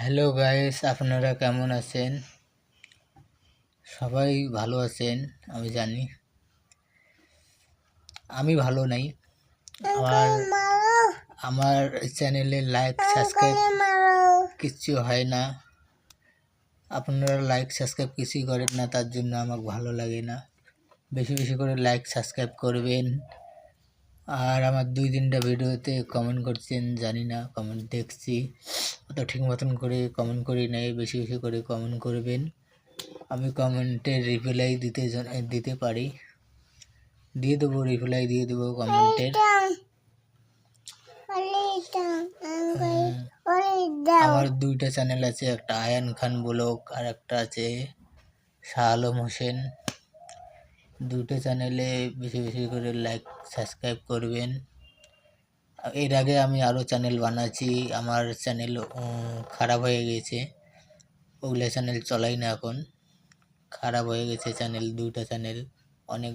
Hello guys, আপনারা কেমন আছেন? সবাই ভালো আছেন আমি জানি। আমি ভালো নাই। আমার চ্যানেলে লাইক সাবস্ক্রাইব কিচ্ছু হয় না। আপনারা লাইক সাবস্ক্রাইব কিছুই করেন না, তার জন্য আমাকে ভালো লাগে না। বেশি বেশি করে লাইক সাবস্ক্রাইব করবেন। আর আমার 2-3টা ভিডিওতে কমেন্ট করছেন, জানি না, কমেন্ট দেখছি, অত ঠিক মতন করে কমেন্ট করি নাই। বেশি বেশি করে কমেন্ট করবেন। আমি কমেন্টের রিপ্লাই দিতে পারি, দিয়ে দেবো, রিপ্লাই দিয়ে দেবো কমেন্টের। আমার 2টা চ্যানেল আছে, একটা আয়ান খান ব্লগ আর একটা আছে শাহ আলম হোসেন। 2টো চ্যানেলে বেশি বেশি করে লাইক সাবস্ক্রাইব করবেন। এর আগে আমি আরও চ্যানেল বানাচ্ছি, আমার চ্যানেল খারাপ হয়ে গেছে, ওগুলো চ্যানেল চলাই না এখন, খারাপ হয়ে গেছে চ্যানেল। 2টা চ্যানেল অনেক